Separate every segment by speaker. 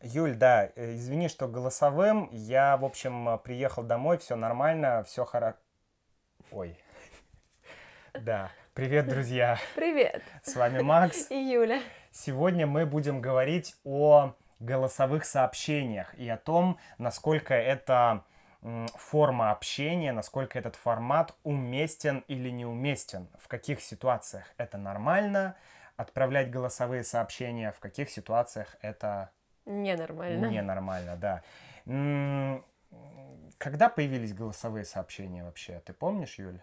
Speaker 1: Юль, да, извини, что голосовым. Я, в общем, приехал домой, все нормально, все хорошо. Ой, да. Привет, друзья.
Speaker 2: Привет,
Speaker 1: С вами Макс.
Speaker 2: Юля.
Speaker 1: Сегодня мы будем говорить о голосовых сообщениях и о том, насколько это форма общения, насколько этот формат уместен или неуместен, в каких ситуациях это нормально отправлять голосовые сообщения, в каких ситуациях это
Speaker 2: Ненормально.
Speaker 1: ненормально, да. М, Когда появились голосовые сообщения вообще? Ты помнишь, Юль?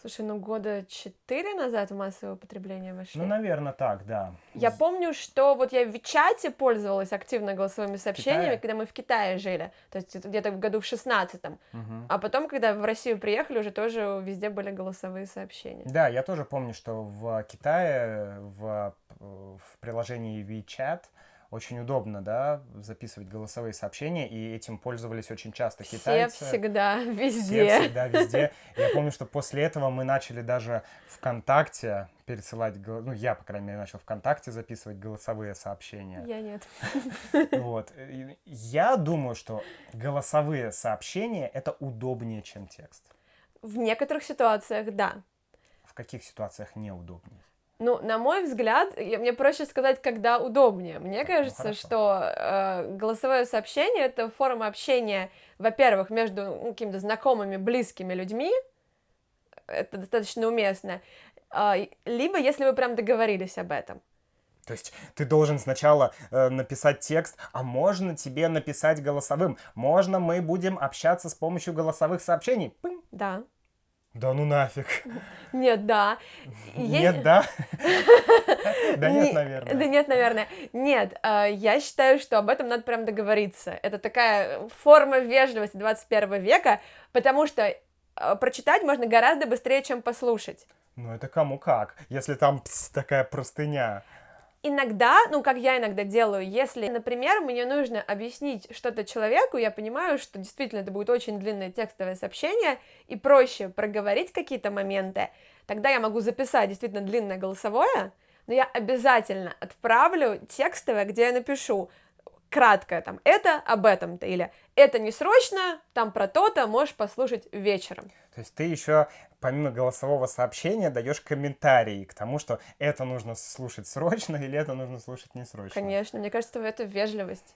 Speaker 2: Слушай, ну года 4 назад в массовое употребление
Speaker 1: Ну,
Speaker 2: вошли.
Speaker 1: наверное, так, да.
Speaker 2: Я помню, что вот я в Вичате пользовалась активно голосовыми
Speaker 1: В
Speaker 2: сообщениями,
Speaker 1: Китае?
Speaker 2: когда мы в Китае жили, то есть это где-то в году в 16-м.
Speaker 1: Мгм.
Speaker 2: А потом, когда в Россию приехали, уже тоже везде были голосовые сообщения.
Speaker 1: Да, я тоже помню, что в Китае в приложении WeChat очень удобно, да, записывать голосовые сообщения, и этим пользовались очень часто
Speaker 2: Все
Speaker 1: китайцы.
Speaker 2: всегда,
Speaker 1: Все
Speaker 2: везде.
Speaker 1: всегда везде. Я помню, что после этого мы начали даже ВКонтакте пересылать, ну, я, по крайней мере, начал ВКонтакте записывать голосовые сообщения.
Speaker 2: Я нет.
Speaker 1: Вот. И я думаю, что голосовые сообщения это удобнее, чем текст.
Speaker 2: В некоторых ситуациях, да.
Speaker 1: В каких ситуациях неудобнее?
Speaker 2: Ну, на мой взгляд, мне проще сказать, когда удобнее. Мне
Speaker 1: Ну,
Speaker 2: кажется,
Speaker 1: хорошо.
Speaker 2: что голосовое сообщение это форма общения, во-первых, между какими-то знакомыми, близкими людьми, это достаточно уместно, либо если вы прям договорились об этом.
Speaker 1: То есть ты должен сначала написать текст, а можно тебе написать голосовым? Можно мы будем общаться с помощью голосовых сообщений? Пынь.
Speaker 2: Да.
Speaker 1: Да ну нафиг.
Speaker 2: Нет, да.
Speaker 1: Нет, да? Да нет,
Speaker 2: Да
Speaker 1: наверное.
Speaker 2: нет, наверное. Нет, я считаю, что об этом надо прям договориться. Это такая форма вежливости 21 века, потому что прочитать можно гораздо быстрее, чем послушать.
Speaker 1: Ну это кому как, если там такая простыня.
Speaker 2: Иногда, ну, как я иногда делаю, если, например, мне нужно объяснить что-то человеку, я понимаю, что действительно это будет очень длинное текстовое сообщение, и проще проговорить какие-то моменты, тогда я могу записать действительно длинное голосовое, но я обязательно отправлю текстовое, где я напишу краткое, там, это об этом-то, или это не срочно, там про то-то, можешь послушать вечером.
Speaker 1: То есть ты еще помимо голосового сообщения даешь комментарии к тому, что это нужно слушать срочно или это нужно слушать не срочно.
Speaker 2: Конечно, мне кажется, это вежливость.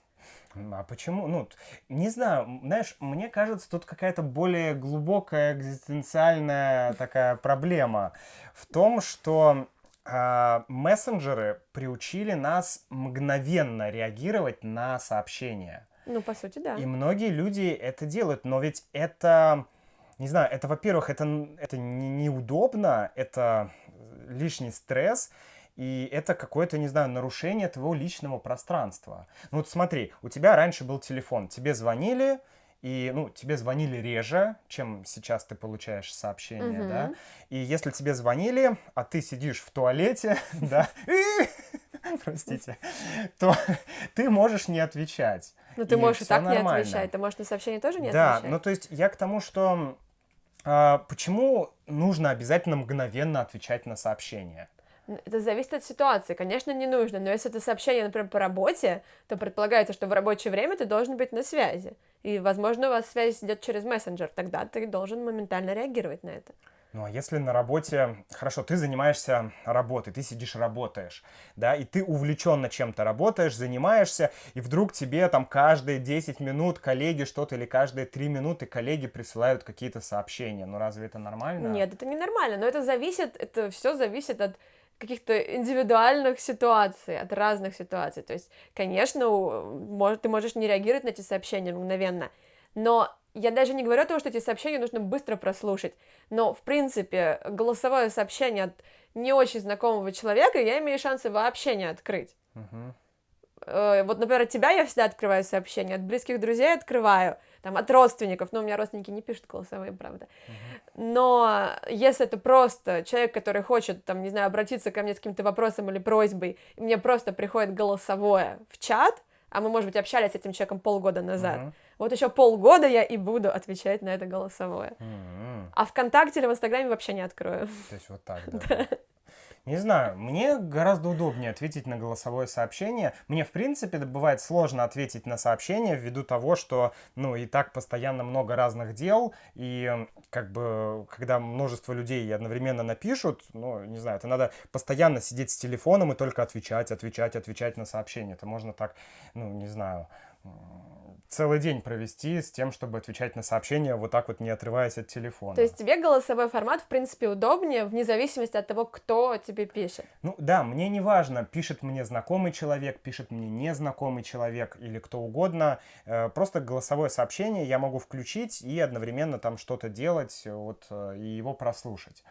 Speaker 1: А почему? Ну, не знаю, знаешь, мне кажется, тут какая-то более глубокая экзистенциальная такая проблема в том, что мессенджеры приучили нас мгновенно реагировать на сообщения.
Speaker 2: Ну, по сути, да.
Speaker 1: И многие люди это делают, но ведь это, не знаю, это, во-первых, это неудобно, это лишний стресс, и это какое-то, не знаю, нарушение твоего личного пространства. Ну вот смотри, у тебя раньше был телефон, тебе звонили, и, ну, тебе звонили реже, чем сейчас ты получаешь сообщения, да,
Speaker 2: Мгм.
Speaker 1: и если тебе звонили, а ты сидишь в туалете, да, простите, то ты можешь не отвечать.
Speaker 2: Ну, ты
Speaker 1: И
Speaker 2: можешь и
Speaker 1: все
Speaker 2: так не
Speaker 1: нормально.
Speaker 2: отвечать, ты можешь на сообщение тоже не
Speaker 1: Да,
Speaker 2: отвечать.
Speaker 1: ну то есть я к тому, что почему нужно обязательно мгновенно отвечать на сообщения?
Speaker 2: Это зависит от ситуации, конечно, не нужно, но если это сообщение, например, по работе, то предполагается, что в рабочее время ты должен быть на связи, и, возможно, у вас связь идет через мессенджер, тогда ты должен моментально реагировать на это.
Speaker 1: Ну а если на работе, хорошо, ты занимаешься работой, ты сидишь работаешь, да, и ты увлеченно чем-то работаешь, занимаешься, и вдруг тебе там каждые 10 минут коллеги что-то или каждые 3 минуты коллеги присылают какие-то сообщения. Ну разве это нормально?
Speaker 2: Нет, это не нормально, но это все зависит от каких-то индивидуальных ситуаций, от разных ситуаций. То есть, конечно, ты можешь не реагировать на эти сообщения мгновенно, но я даже не говорю о том, что эти сообщения нужно быстро прослушать, но, в принципе, голосовое сообщение от не очень знакомого человека я имею шансы вообще не открыть.
Speaker 1: Мгм.
Speaker 2: Вот, например, от тебя я всегда открываю сообщения, от близких друзей открываю, там, от родственников, ну, у меня родственники не пишут голосовые, правда,
Speaker 1: Мгм.
Speaker 2: но если это просто человек, который хочет, там, не знаю, обратиться ко мне с каким-то вопросом или просьбой, и мне просто приходит голосовое в чат, а мы, может быть, общались с этим человеком полгода назад,
Speaker 1: Мгм.
Speaker 2: вот еще полгода я и буду отвечать на это голосовое.
Speaker 1: М.
Speaker 2: А ВКонтакте или в Инстаграме вообще не открою.
Speaker 1: То есть вот так даже. Не знаю, мне гораздо удобнее ответить на голосовое сообщение. Мне, в принципе, бывает сложно ответить на сообщение ввиду того, что, ну, и так постоянно много разных дел, и как бы, когда множество людей одновременно напишут, ну, не знаю, это надо постоянно сидеть с телефоном и только отвечать на сообщение. Это можно так, ну, не знаю, целый день провести с тем, чтобы отвечать на сообщения, вот так вот не отрываясь от телефона.
Speaker 2: То есть тебе голосовой формат, в принципе, удобнее, вне зависимости от того, кто тебе пишет?
Speaker 1: Ну да, мне не важно, пишет мне знакомый человек, пишет мне незнакомый человек или кто угодно. Просто голосовое сообщение я могу включить и одновременно там что-то делать, вот, и его прослушать.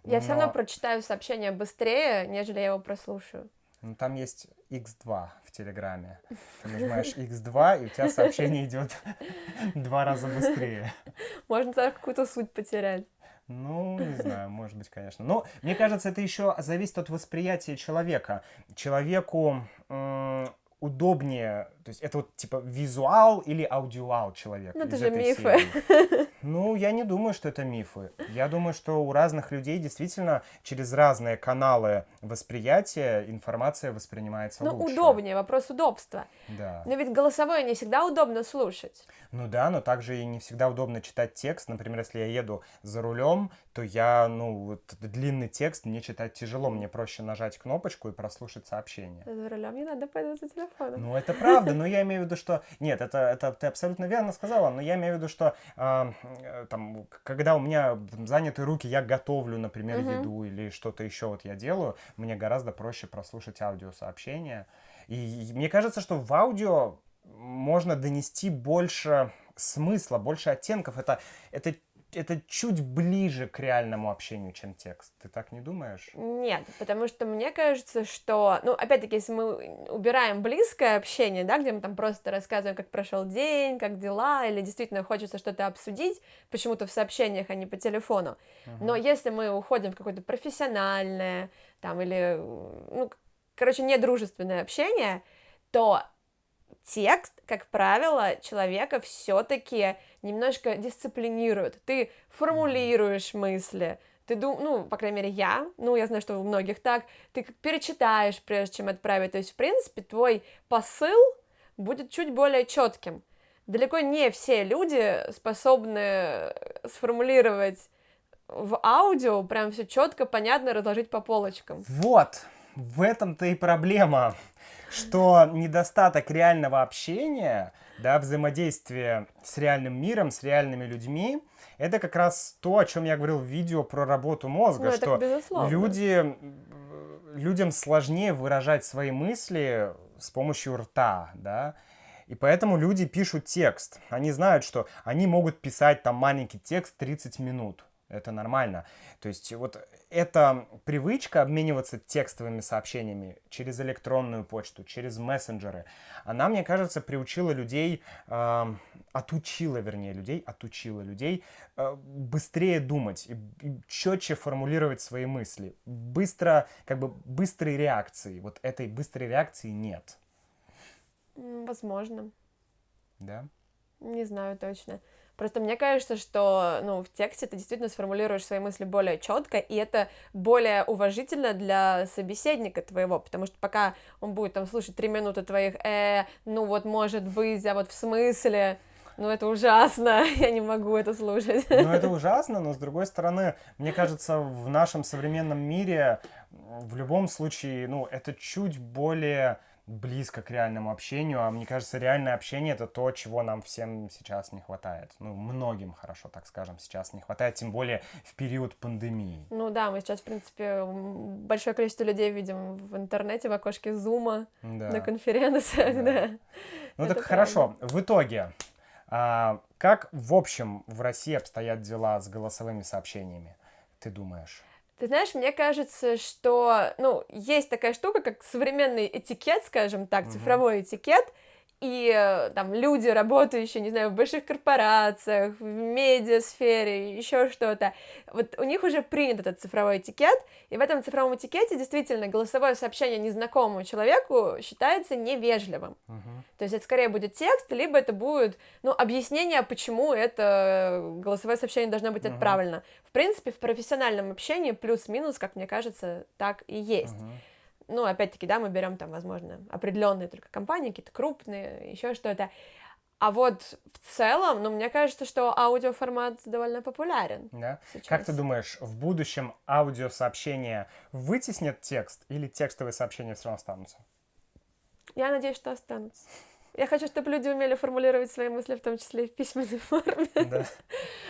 Speaker 2: Я все равно прочитаю сообщение быстрее, нежели я его прослушаю.
Speaker 1: Ну, там есть X2 в Телеграме. Ты нажимаешь X2, и у тебя сообщение идет 2 раза быстрее.
Speaker 2: Можно так какую-то суть потерять.
Speaker 1: Ну, не знаю, может быть, конечно. Но мне кажется, это еще зависит от восприятия человека. Человеку удобнее, то есть это вот типа визуал или аудиал человека.
Speaker 2: Ну, это
Speaker 1: из
Speaker 2: же
Speaker 1: этой
Speaker 2: мифы.
Speaker 1: серии. Ну, я не думаю, что это мифы. Я думаю, что у разных людей действительно через разные каналы восприятия информация воспринимается
Speaker 2: Ну,
Speaker 1: лучше.
Speaker 2: удобнее, вопрос удобства.
Speaker 1: Да.
Speaker 2: Но ведь голосовое не всегда удобно слушать.
Speaker 1: Ну да, но также и не всегда удобно читать текст. Например, если я еду за рулем, то я, ну, вот длинный текст мне читать тяжело. Мне проще нажать кнопочку и прослушать сообщение.
Speaker 2: За рулем не надо пользоваться телефоном.
Speaker 1: Ну, это правда, но я имею в виду, что... Нет, это ты абсолютно верно сказала, но я имею в виду, что там, когда у меня заняты руки, я готовлю, например, еду или что-то еще вот я делаю, мне гораздо проще прослушать аудиосообщение. И мне кажется, что в аудио можно донести больше смысла, больше оттенков. Это чуть ближе к реальному общению, чем текст. Ты так не думаешь?
Speaker 2: Нет, потому что мне кажется, что, ну, опять-таки, если мы убираем близкое общение, да, где мы там просто рассказываем, как прошел день, как дела, или действительно хочется что-то обсудить, почему-то в сообщениях, а не по телефону. Но если мы уходим в какое-то профессиональное, там, или, ну, короче, недружественное общение, то текст, как правило, человека все-таки немножко дисциплинирует. Ты формулируешь мысли, ты ну, по крайней мере, я знаю, что у многих так, ты перечитаешь, прежде чем отправить. То есть, в принципе, твой посыл будет чуть более четким. Далеко не все люди способны сформулировать в аудио прям все четко, понятно, разложить по полочкам.
Speaker 1: Вот, в этом-то и проблема, что недостаток реального общения, да, взаимодействия с реальным миром, с реальными людьми, это как раз то, о чем я говорил в видео про работу мозга,
Speaker 2: Ну,
Speaker 1: что
Speaker 2: безусловно.
Speaker 1: людям сложнее выражать свои мысли с помощью рта, да, и поэтому люди пишут текст. Они знают, что они могут писать там маленький текст 30 минут. Это нормально. То есть вот эта привычка обмениваться текстовыми сообщениями через электронную почту, через мессенджеры, она, мне кажется, отучила людей быстрее думать и четче формулировать свои мысли. Быстрой реакции. Вот этой быстрой реакции нет.
Speaker 2: Возможно.
Speaker 1: Да?
Speaker 2: Не знаю точно. Просто мне кажется, что, ну, в тексте ты действительно сформулируешь свои мысли более четко, и это более уважительно для собеседника твоего, потому что пока он будет там слушать 3 минуты твоих, ну вот может быть, а вот в смысле, ну это ужасно, я не могу это слушать.
Speaker 1: Ну это ужасно, но с другой стороны, мне кажется, в нашем современном мире в любом случае, ну это чуть более близко к реальному общению, а мне кажется, реальное общение — это то, чего нам всем сейчас не хватает. Ну, многим, хорошо, так скажем, сейчас не хватает, тем более в период пандемии.
Speaker 2: Ну да, мы сейчас, в принципе, большое количество людей видим в интернете, в окошке Зума, на конференциях, да.
Speaker 1: Ну так хорошо, в итоге, как в общем в России обстоят дела с голосовыми сообщениями, ты думаешь?
Speaker 2: Ты знаешь, мне кажется, что, ну, есть такая штука, как современный этикет, скажем так, цифровой этикет, и там люди, работающие, не знаю, в больших корпорациях, в медиасфере, еще что-то, вот у них уже принят этот цифровой этикет, и в этом цифровом этикете действительно голосовое сообщение незнакомому человеку считается невежливым. То есть это скорее будет текст, либо это будет, ну, объяснение, почему это голосовое сообщение должно быть отправлено. В принципе, в профессиональном общении плюс-минус, как мне кажется, так и есть. Ну, опять-таки, да, мы берем там, возможно, определенные только компании, какие-то крупные, еще что-то. А вот в целом, ну, мне кажется, что аудиоформат довольно популярен.
Speaker 1: Да?
Speaker 2: Сейчас.
Speaker 1: Как ты думаешь, в будущем аудиосообщения вытеснят текст или текстовые сообщения все равно останутся?
Speaker 2: Я надеюсь, что останутся. Я хочу, чтобы люди умели формулировать свои мысли, в том числе и в письменной форме.
Speaker 1: Да.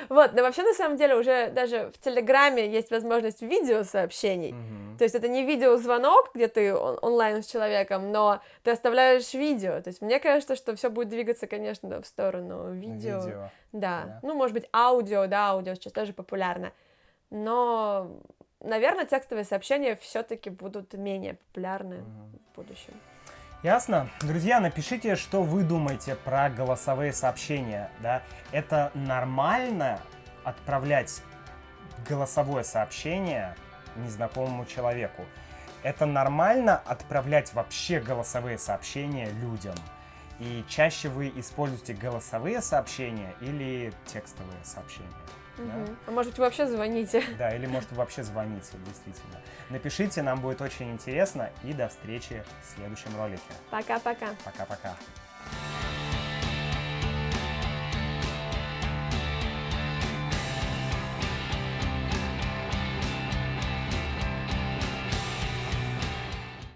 Speaker 2: Вот, но вообще, на самом деле, уже даже в Телеграме есть возможность видеосообщений. То есть это не видеозвонок, где ты онлайн с человеком, но ты оставляешь видео. То есть мне кажется, что все будет двигаться, конечно, в сторону видео. Да. Ну, может быть, аудио, да, аудио сейчас тоже популярно. Но, наверное, текстовые сообщения все-таки будут менее популярны в будущем.
Speaker 1: Ясно. Друзья, напишите, что вы думаете про голосовые сообщения. Да? Это нормально отправлять голосовое сообщение незнакомому человеку? Это нормально отправлять вообще голосовые сообщения людям? И чаще вы используете голосовые сообщения или текстовые сообщения? Да?
Speaker 2: А может быть, вы вообще звоните?
Speaker 1: Да, или может вы вообще звоните, действительно. Напишите, нам будет очень интересно. И до встречи в следующем ролике.
Speaker 2: Пока-пока.
Speaker 1: Пока-пока.